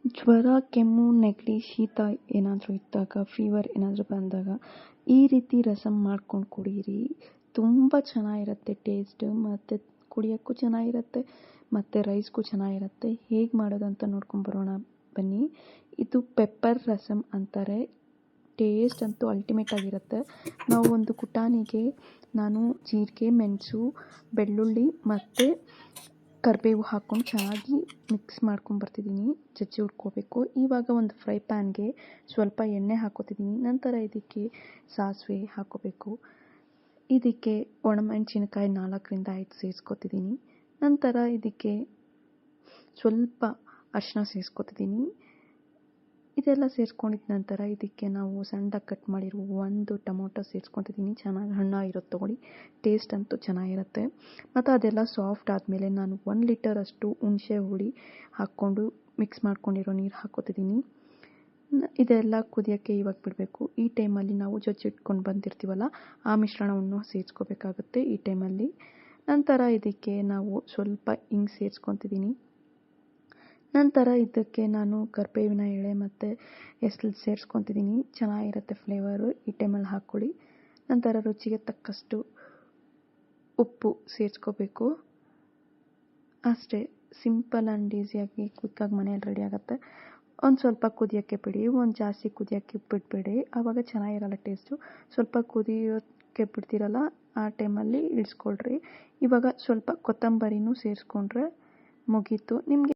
ಜ್ವರ, ಕೆಮ್ಮು, ನೆಗಡಿ, ಶೀತ ಏನಾದರೂ ಇದ್ದಾಗ, ಫೀವರ್ ಏನಾದರೂ ಬಂದಾಗ ಈ ರೀತಿ ರಸಮ್ ಮಾಡ್ಕೊಂಡು ಕುಡೀರಿ. ತುಂಬ ಚೆನ್ನಾಗಿರುತ್ತೆ ಟೇಸ್ಟ್, ಮತ್ತು ಕುಡಿಯೋಕ್ಕೂ ಚೆನ್ನಾಗಿರುತ್ತೆ, ಮತ್ತು ರೈಸ್ಗೂ ಚೆನ್ನಾಗಿರುತ್ತೆ. ಹೇಗೆ ಮಾಡೋದಂತ ನೋಡ್ಕೊಂಬರೋಣ ಬನ್ನಿ. ಇದು ಪೆಪ್ಪರ್ ರಸಮ್ ಅಂತಾರೆ. ಟೇಸ್ಟ್ ಅಂತೂ ಅಲ್ಟಿಮೇಟ್ ಆಗಿರುತ್ತೆ. ನಾವು ಒಂದು ಕುಟಾಣಿಗೆ ನಾನು ಜೀರಿಗೆ, ಮೆಣಸು, ಬೆಳ್ಳುಳ್ಳಿ ಮತ್ತು ಕರಿಬೇವು ಹಾಕ್ಕೊಂಡು ಚೆನ್ನಾಗಿ ಮಿಕ್ಸ್ ಮಾಡ್ಕೊಂಬರ್ತಿದ್ದೀನಿ. ಜಜ್ಜಿ ಹುಡ್ಕೋಬೇಕು. ಇವಾಗ ಒಂದು ಫ್ರೈ ಪ್ಯಾನ್ಗೆ ಸ್ವಲ್ಪ ಎಣ್ಣೆ ಹಾಕೋತಿದ್ದೀನಿ. ನಂತರ ಇದಕ್ಕೆ ಸಾಸಿವೆ ಹಾಕೋಬೇಕು. ಇದಕ್ಕೆ ಒಣಮೆಣಸಿನಕಾಯಿ 4ರಿಂದ 5 ಸೇರಿಸ್ಕೊತಿದ್ದೀನಿ. ನಂತರ ಇದಕ್ಕೆ ಸ್ವಲ್ಪ ಅರಿಶಿನ ಸೇರಿಸ್ಕೊತಿದ್ದೀನಿ. ಇದೆಲ್ಲ ಸೇರಿಸ್ಕೊಂಡಿದ್ದ ನಂತರ ಇದಕ್ಕೆ ನಾವು ಸಣ್ಣದಾಗಿ ಕಟ್ ಮಾಡಿರೋ ಒಂದು ಟೊಮೊಟೊ ಸೇರಿಸ್ಕೊತಿದ್ದೀನಿ. ಚೆನ್ನಾಗಿ ಹಣ್ಣಾಗಿರೋದು ತೊಗೊಳ್ಳಿ, ಟೇಸ್ಟ್ ಅಂತೂ ಚೆನ್ನಾಗಿರುತ್ತೆ. ಮತ್ತು ಅದೆಲ್ಲ ಸಾಫ್ಟ್ ಆದಮೇಲೆ ನಾನು 1 ಲೀಟರಷ್ಟು ಹುಣಸೆ ಹುಳಿ ಹಾಕ್ಕೊಂಡು ಮಿಕ್ಸ್ ಮಾಡ್ಕೊಂಡಿರೋ ನೀರು ಹಾಕೋತಿದ್ದೀನಿ. ಇದೆಲ್ಲ ಕುದಿಯೋಕ್ಕೆ ಇವಾಗ ಬಿಡಬೇಕು. ಈ ಟೈಮಲ್ಲಿ ನಾವು ಜಜ್ಜಿಟ್ಕೊಂಡು ಬಂದಿರ್ತೀವಲ್ಲ, ಆ ಮಿಶ್ರಣವನ್ನು ಸೇರಿಸ್ಕೋಬೇಕಾಗುತ್ತೆ ಈ ಟೈಮಲ್ಲಿ. ನಂತರ ಇದಕ್ಕೆ ನಾವು ಸ್ವಲ್ಪ ಹಿಂಗೆ ಸೇರಿಸ್ಕೊತಿದ್ದೀನಿ. ನಂತರ ಇದಕ್ಕೆ ನಾನು ಕರಿಬೇವಿನ ಎಳೆ ಮತ್ತು ಹೆಸರು ಸೇರಿಸ್ಕೊತಿದ್ದೀನಿ. ಚೆನ್ನಾಗಿರುತ್ತೆ ಫ್ಲೇವರು. ಈ ಟೈಮಲ್ಲಿ ಹಾಕ್ಕೊಳ್ಳಿ. ನಂತರ ರುಚಿಗೆ ತಕ್ಕಷ್ಟು ಉಪ್ಪು ಸೇರಿಸ್ಕೋಬೇಕು. ಅಷ್ಟೇ, ಸಿಂಪಲ್ ಆ್ಯಂಡ್ ಈಸಿಯಾಗಿ ಕ್ವಿಕ್ಕಾಗಿ ಮನೆಯಲ್ಲಿ ರೆಡಿ ಆಗುತ್ತೆ. ಒಂದು ಸ್ವಲ್ಪ ಕುದಿಯೋಕ್ಕೆ ಬಿಡಿ, ಒಂದು ಜಾಸ್ತಿ ಕುದಿಯೋಕ್ಕೆ ಬಿಡಬೇಡಿ, ಆವಾಗ ಚೆನ್ನಾಗಿರಲ್ಲ ಟೇಸ್ಟು. ಸ್ವಲ್ಪ ಕುದಿಯೋಕ್ಕೆ ಬಿಡ್ತೀರಲ್ಲ, ಆ ಟೈಮಲ್ಲಿ ಇಳಿಸ್ಕೊಳ್ರಿ. ಇವಾಗ ಸ್ವಲ್ಪ ಕೊತ್ತಂಬರಿನೂ ಸೇರಿಸ್ಕೊಂಡ್ರೆ ಮುಗೀತು ನಿಮಗೆ.